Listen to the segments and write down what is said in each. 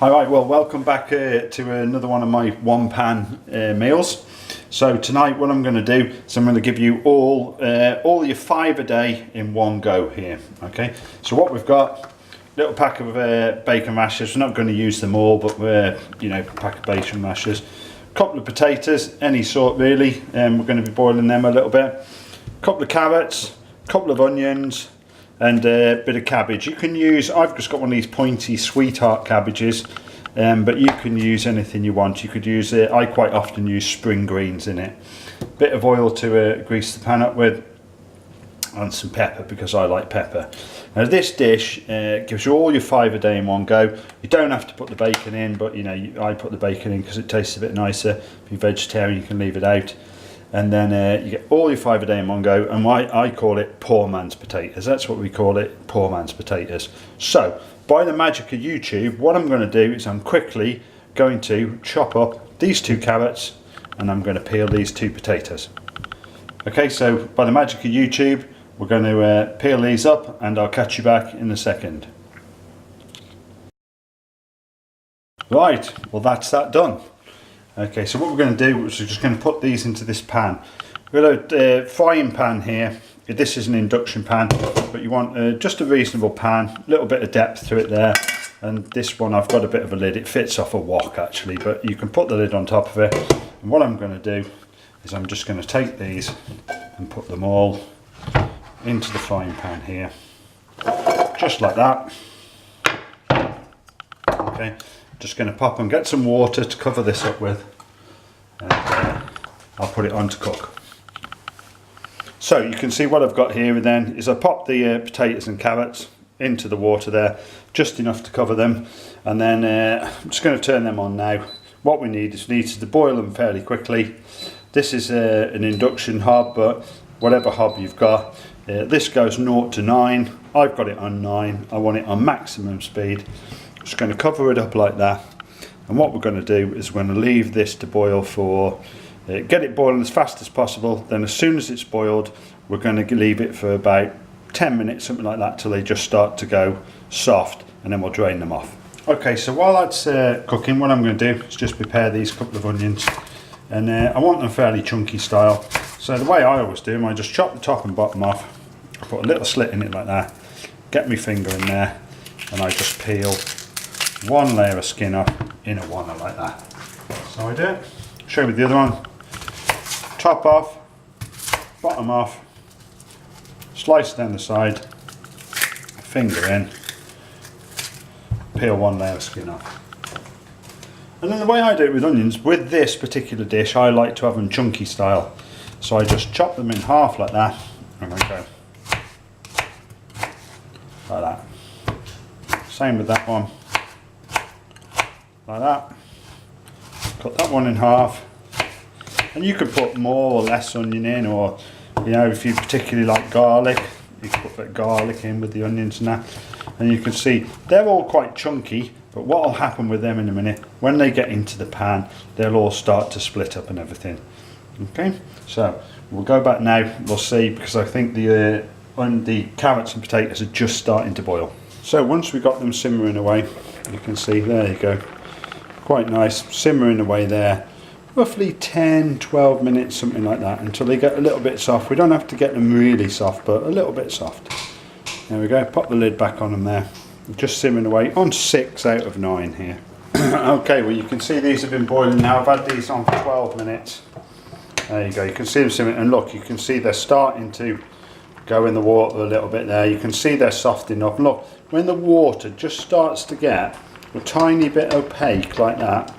Alright, well, welcome back to another one of my one pan meals. So tonight what I'm going to do is I'm going to give you all your 5 a day in one go here. Okay, so what we've got, little pack of bacon rashers. We're not going to use them all, but pack of bacon rashers, couple of potatoes, any sort really, and we're going to be boiling them a little bit, couple of carrots, couple of onions, and a bit of cabbage. You can use, I've just got one of these pointy sweetheart cabbages, but you can use anything you want. You could use it, I quite often use spring greens in it. Bit of oil to grease the pan up with, and some pepper because I like pepper. Now this dish gives you all your 5 a day in one go. You don't have to put the bacon in, but I put the bacon in because it tastes a bit nicer. If you're vegetarian, you can leave it out. And then you get all your 5 a day in one go, and I call it poor man's potatoes. That's what we call it, poor man's potatoes. So, by the magic of YouTube, what I'm going to do is I'm quickly going to chop up these 2 carrots, and I'm going to peel these 2 potatoes. Okay, so by the magic of YouTube, we're going to peel these up, and I'll catch you back in a second. Right, well that's that done. Okay, so what we're going to do is we're just going to put these into this pan. We've got a frying pan here. This is an induction pan, but you want just a reasonable pan, a little bit of depth to it there. And this one, I've got a bit of a lid. It fits off a wok actually, but you can put the lid on top of it. And what I'm going to do is I'm just going to take these and put them all into the frying pan here, just like that. Okay. Just going to pop and get some water to cover this up with, and I'll put it on to cook. So you can see what I've got here then is I pop the potatoes and carrots into the water there, just enough to cover them, and then I'm just going to turn them on now. What we need is to boil them fairly quickly. This is an induction hob, but whatever hob you've got, this goes 0 to 9. I've got it on 9. I want it on maximum speed. Just going to cover it up like that, and what we're going to do is we're going to leave this to boil for get it boiling as fast as possible. Then as soon as it's boiled, we're going to leave it for about 10 minutes, something like that, till they just start to go soft, and then we'll drain them off. Okay, so while that's cooking, what I'm going to do is just prepare these couple of onions, and I want them fairly chunky style. So the way I always do them, I just chop the top and bottom off. I put a little slit in it like that, get my finger in there, and I just peel one layer of skin off in a oneer like that. So I do it. Show you the other one. Top off, bottom off, slice down the side, finger in, peel one layer of skin off. And then the way I do it with onions, with this particular dish, I like to have them chunky style. So I just chop them in half like that, and I go like that. Same with that one. Like that. Cut that one in half, and you could put more or less onion in, or if you particularly like garlic, you can put a bit of garlic in with the onions and that. And you can see they're all quite chunky, but what will happen with them in a minute, when they get into the pan, they'll all start to split up and everything. Okay, so we'll go back now, we'll see, because I think the carrots and potatoes are just starting to boil. So once we got them simmering away, you can see, there you go, quite nice, simmering away there, roughly 10-12 minutes, something like that, until they get a little bit soft. We don't have to get them really soft, but a little bit soft. There we go, pop the lid back on them there, just simmering away on 6 out of 9 here. Okay, well you can see these have been boiling now. I've had these on for 12 minutes. There you go, you can see them simmering, and look, you can see they're starting to go in the water a little bit there. You can see they're soft enough. Look, when the water just starts to get a tiny bit opaque like that,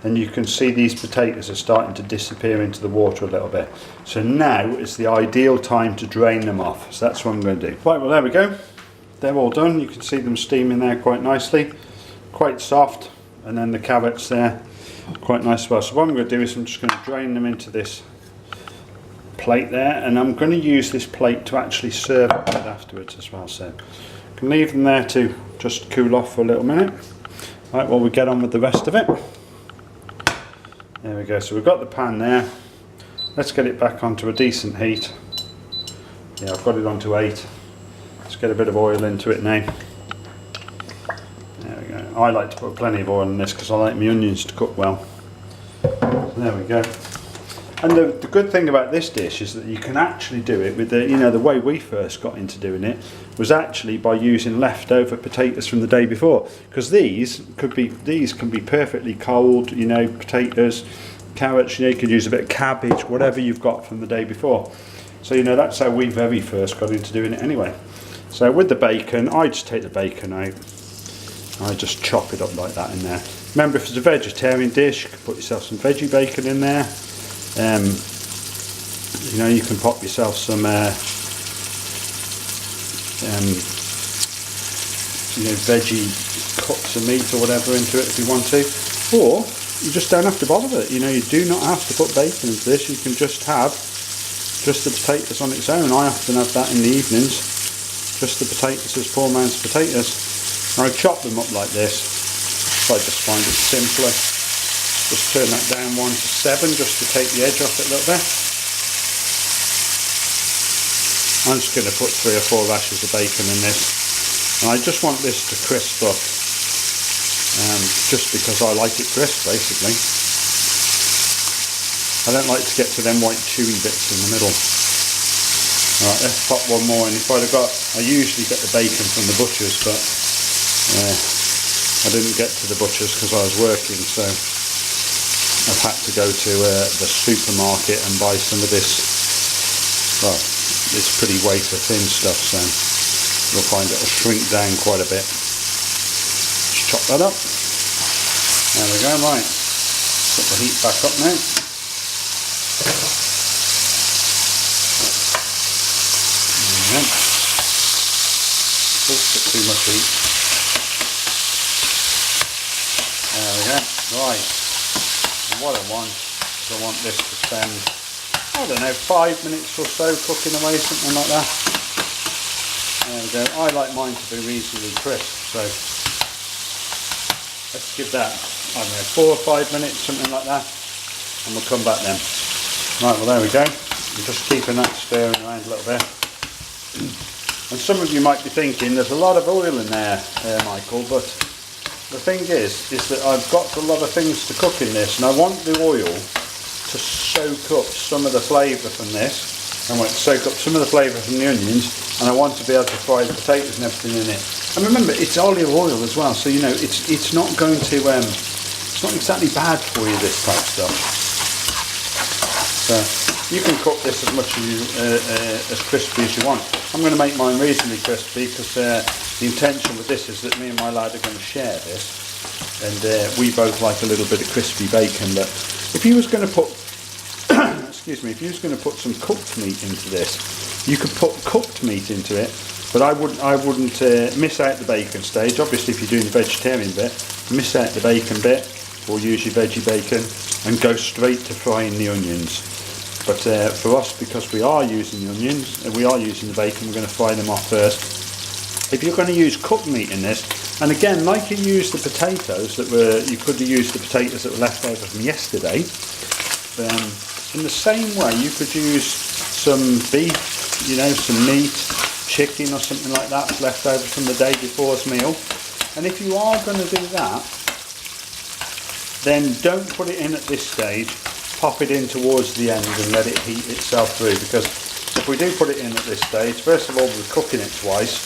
then you can see these potatoes are starting to disappear into the water a little bit. So now is the ideal time to drain them off. So that's what I'm going to do. Right, well there we go. They're all done. You can see them steaming there quite nicely. Quite soft. And then the carrots there, quite nice as well. So what I'm going to do is I'm just going to drain them into this plate there. And I'm going to use this plate to actually serve it with afterwards as well. So I can leave them there to just cool off for a little minute. Right, well we get on with the rest of it. There we go, so we've got the pan there. Let's get it back onto a decent heat. Yeah, I've got it onto 8. Let's get a bit of oil into it now. There we go. I like to put plenty of oil in this because I like my onions to cook well. So there we go. And the good thing about this dish is that you can actually do it with the, you know, the way we first got into doing it was actually by using leftover potatoes from the day before, because these can be perfectly cold, you know, potatoes, carrots, you know, you could use a bit of cabbage, whatever you've got from the day before. So, you know, that's how we very first got into doing it anyway. So with the bacon, I just take the bacon out, I just chop it up like that in there. Remember, if it's a vegetarian dish, you can put yourself some veggie bacon in there. You know, you can pop yourself some you know, veggie cuts of meat or whatever into it if you want to, or you just don't have to bother with it. You know, you do not have to put bacon into this. You can just have just the potatoes on its own. I often have that in the evenings, just the potatoes as poor man's potatoes. And I chop them up like this, so I just find it simpler. Just turn that down 1 to 7 just to take the edge off it a little bit. I'm just going to put 3 or 4 rashers of bacon in this, and I just want this to crisp up, just because I like it crisp basically. I don't like to get to them white chewy bits in the middle. Alright, let's pop one more in. I usually get the bacon from the butchers, but I didn't get to the butchers because I was working, so I've had to go to the supermarket and buy some of this. Well, it's pretty wafer thin stuff, so you'll find it'll shrink down quite a bit. Just chop that up. There we go, right. Put the heat back up now. There we go. Don't put too much heat. There we go. Right. What I want is I want this to spend, I don't know, 5 minutes or so cooking away, something like that. There we go. I like mine to be reasonably crisp, so let's give that, I don't know, 4 or 5 minutes, something like that, and we'll come back then. Right, well there we go. I'm just keeping that stirring around a little bit. And some of you might be thinking, there's a lot of oil in there, Michael, but the thing is that I've got a lot of things to cook in this, and I want the oil to soak up some of the flavour from this. I want to soak up some of the flavour from the onions, and I want to be able to fry the potatoes and everything in it. And remember, it's olive oil as well, so you know it's not going to it's not exactly bad for you, this type of stuff. So you can cook this as much as crispy as you want. I'm going to make mine reasonably crispy because the intention with this is that me and my lad are going to share this, and we both like a little bit of crispy bacon. But if you was going to put excuse me, if you was going to put some cooked meat into this, you could put cooked meat into it, but I wouldn't miss out the bacon stage. Obviously, if you're doing the vegetarian bit, miss out the bacon bit, or use your veggie bacon and go straight to frying the onions. But for us, because we are using the onions and we are using the bacon, we're going to fry them off first. If you're going to use cooked meat in this, and again, like you used the potatoes you could have used the potatoes that were left over from yesterday. In the same way, you could use some beef, you know, some meat, chicken or something like that left over from the day before's meal. And if you are going to do that, then don't put it in at this stage. Pop it in towards the end and let it heat itself through, because if we do put it in at this stage, first of all we're cooking it twice,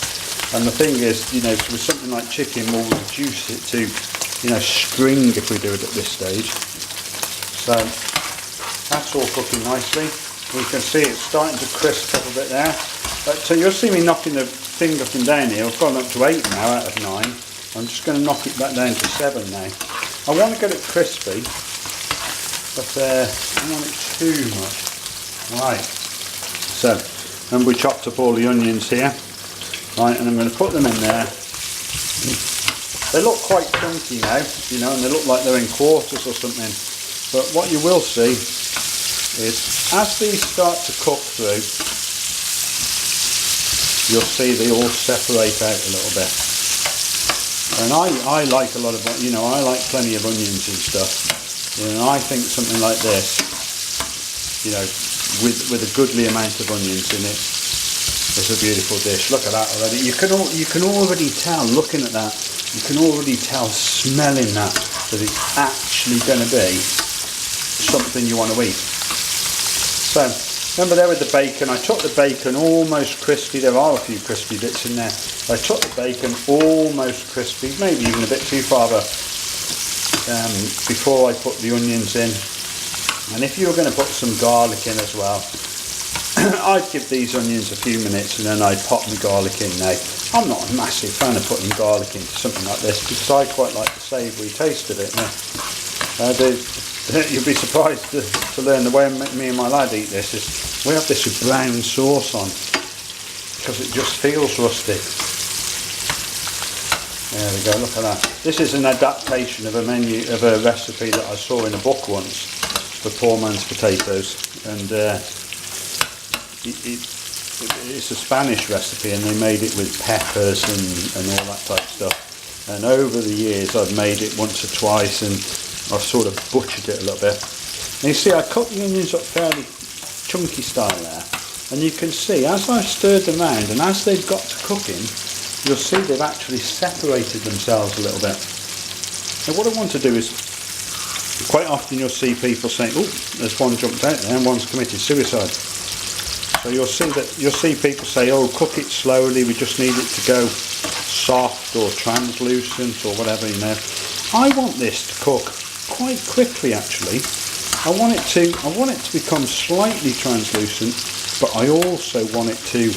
and the thing is, you know, with something like chicken, we'll reduce it to, you know, string if we do it at this stage. So that's all cooking nicely. We can see it's starting to crisp up a bit there. So you'll see me knocking the thing up and down here. I've gone up to 8 now out of 9. I'm just going to knock it back down to 7 now. I want to get it crispy, but I don't want it too much. Right, so, and we chopped up all the onions here. Right, and I'm going to put them in there. They look quite chunky now, you know, and they look like they're in quarters or something. But what you will see is, as these start to cook through, you'll see they all separate out a little bit. And I like a lot of, you know, I like plenty of onions and stuff. And I think something like this, you know, with a goodly amount of onions in it, is a beautiful dish. Look at that already. You can already tell, looking at that, you can already tell smelling that it's actually going to be something you want to eat. So remember there with the bacon, I took the bacon almost crispy. There are a few crispy bits in there. I took the bacon almost crispy, maybe even a bit too far, but before I put the onions in. And if you were going to put some garlic in as well, I'd give these onions a few minutes and then I'd pop my garlic in. Now, I'm not a massive fan of putting garlic into something like this because I quite like the savoury taste of it. You'll be surprised to learn the way me and my lad eat this is we have this with brown sauce on because it just feels rustic. There we go, look at that. This is an adaptation of a recipe that I saw in a book once for poor man's potatoes, and it's a Spanish recipe and they made it with peppers and all that type of stuff, and over the years I've made it once or twice and I've sort of butchered it a little bit. And you see I cut the onions up fairly chunky style there, and you can see as I've stirred them around and as they've got to cooking, you'll see they've actually separated themselves a little bit. Now what I want to do is, quite often you'll see people saying, oh, there's one jumped out there and one's committed suicide. So you'll see people say, oh, cook it slowly, we just need it to go soft or translucent or whatever, you know. I want this to cook quite quickly actually. I want it to become slightly translucent, but I also want it to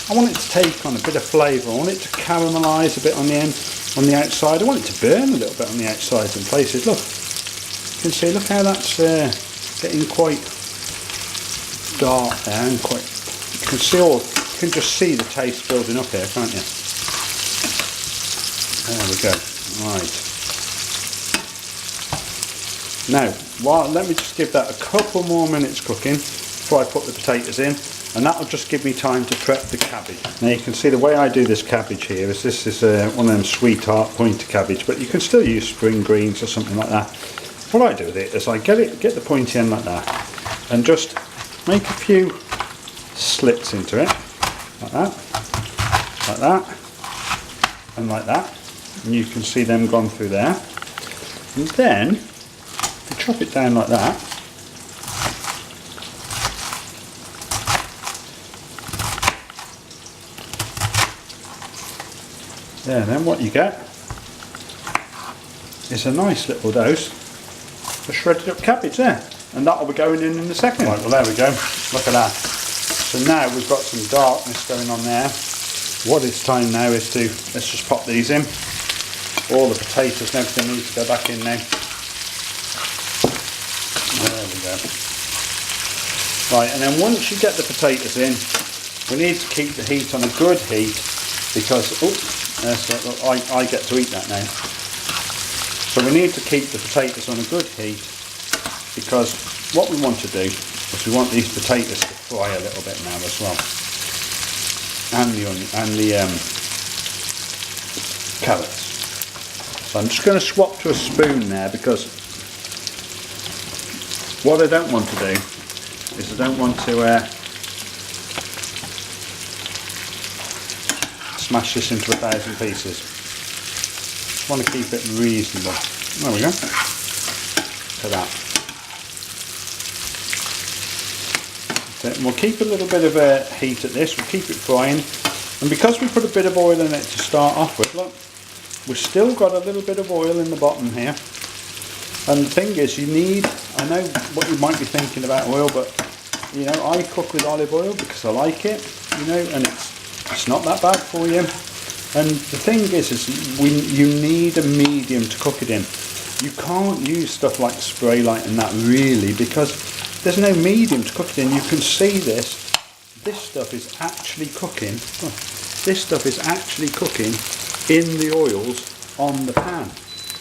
I want it to take on a bit of flavour. I want it to caramelise a bit on the outside. I want it to burn a little bit on the outside in places. Look, you can see, look how that's getting quite dark there and quite. You can just see the taste building up here, can't you? There we go. Right. Now, let me just give that a couple more minutes cooking before I put the potatoes in, and that'll just give me time to prep the cabbage. Now you can see the way I do this cabbage here is this is one of them sweetheart pointer cabbage, but you can still use spring greens or something like that. What I do with it is I get the pointy end like that and just make a few slits into it, like that, and like that, and you can see them gone through there. And then if you chop it down like that, there, then what you get is a nice little dose of shredded up cabbage there, and that'll be going in a second. Right, well there we go, look at that. So now we've got some darkness going on there. What it's time now is to, let's just pop these in. All the potatoes and everything needs to go back in now. There we go. Right, and then once you get the potatoes in, we need to keep the heat on a good heat because, I get to eat that now. So we need to keep the potatoes on a good heat because what we want to do is we want these potatoes to fry a little bit now as well. And the onion and the carrots. So I'm just going to swap to a spoon there because what I don't want to do is I don't want to smash this into 1,000 pieces. Just want to keep it reasonable. There we go. Look at that. And we'll keep a little bit of heat at this. We'll keep it frying, and because we put a bit of oil in it to start off with, look, we've still got a little bit of oil in the bottom here. And the thing is, you need, I know what you might be thinking about oil, but you know, I cook with olive oil because I like it, you know, and it's not that bad for you. And the thing is you need a medium to cook it in. You can't use stuff like spray light and that really because there's no medium to cook it in. You can see this stuff is actually cooking. Oh, this stuff is actually cooking in the oils on the pan,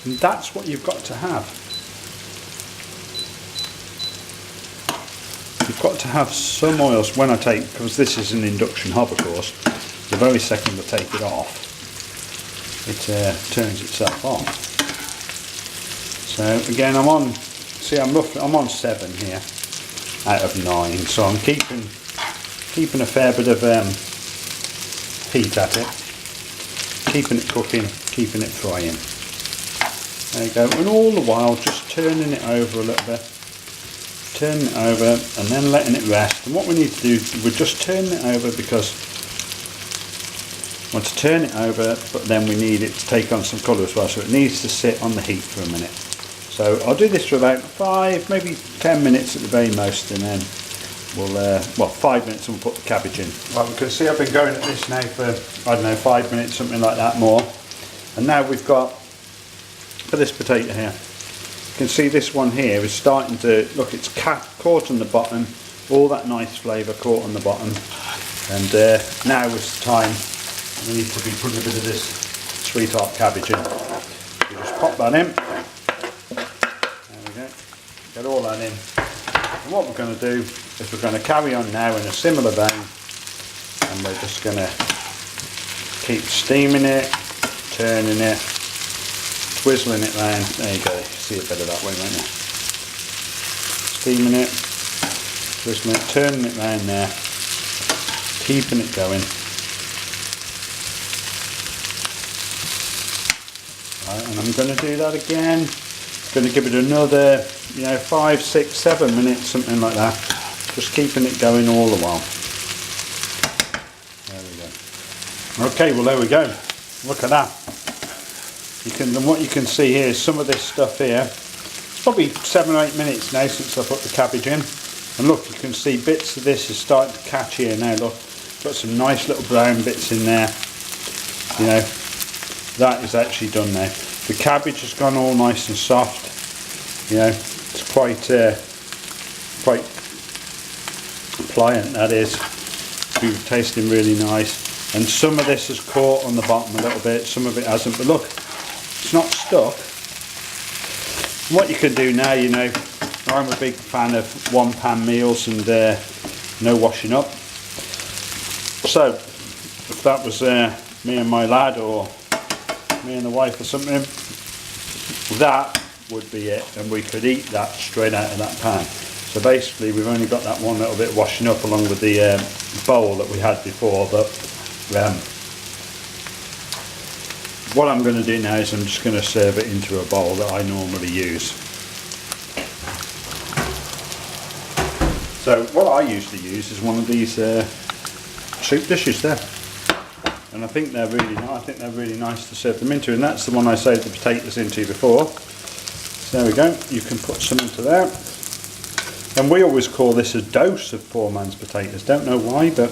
and that's what you've got to have. You've got to have some oils when I take, because this is an induction hob of course, the very second I take it off, it turns itself on. So again, I'm on 7 here out of 9, so I'm keeping a fair bit of heat at it, keeping it cooking, keeping it frying. There you go, and all the while just turning it over a little bit, turning it over and then letting it rest. And what we need to do, we're just turning it over because we want to turn it over, but then we need it to take on some colour as well, so it needs to sit on the heat for a minute. So I'll do this for about 5, maybe 10 minutes at the very most, and then we'll, well, 5 minutes and we'll put the cabbage in. Well, we can see I've been going at this now for, I don't know, 5 minutes, something like that more. And now we've got, for this potato here, you can see this one here is starting to, look, it's caught on the bottom, all that nice flavour caught on the bottom. And now is the time we need to be putting a bit of this sweetheart cabbage in. You just pop that in. There we go. Get all that in. And what we're going to do is we're going to carry on now in a similar vein, and we're just going to keep steaming it, turning it, twizzling it round. There you go, you see it better that way, won't you? Steaming it, twizzling it, turning it round there, keeping it going. Right, and I'm going to do that again. Going to give it another, 5, 6, 7 minutes, something like that. Just keeping it going all the while. There we go. Okay, well there we go. Look at that. And what you can see here is some of this stuff here. It's probably 7 or 8 minutes now since I put the cabbage in. And look, you can see bits of this is starting to catch here now. Look, got some nice little brown bits in there. That is actually done now. The cabbage has gone all nice and soft. It's quite pliant, that is. It's tasting really nice. And some of this has caught on the bottom a little bit, some of it hasn't. But look, it's not stuck. What you can do now, I'm a big fan of one pan meals and no washing up. So, if that was me and my lad, or me and the wife or something, that would be it, and we could eat that straight out of that pan. So basically we've only got that one little bit washing up along with the bowl that we had before, but what I'm going to do now is I'm just going to serve it into a bowl that I normally use. So what I usually use is one of these soup dishes there. And I think they're really nice. I think they're really nice to serve them into, and that's the one I saved the potatoes into before. So there we go. You can put some into there, and we always call this a dose of poor man's potatoes. Don't know why, but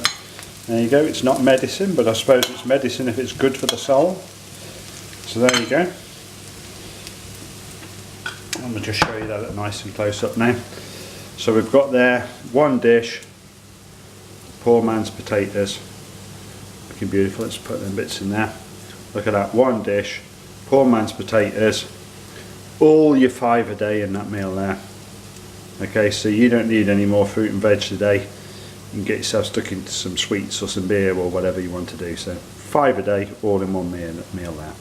there you go. It's not medicine, but I suppose it's medicine if it's good for the soul. So there you go. I'm going to just show you that nice and close up now. So we've got there one dish, poor man's potatoes. Looking beautiful. Let's put them bits in there. Look at that, one dish, poor man's potatoes, all your 5 a day in that meal there. Okay, so you don't need any more fruit and veg today. You can get yourself stuck into some sweets or some beer or whatever you want to do. So 5 a day, all in one meal there.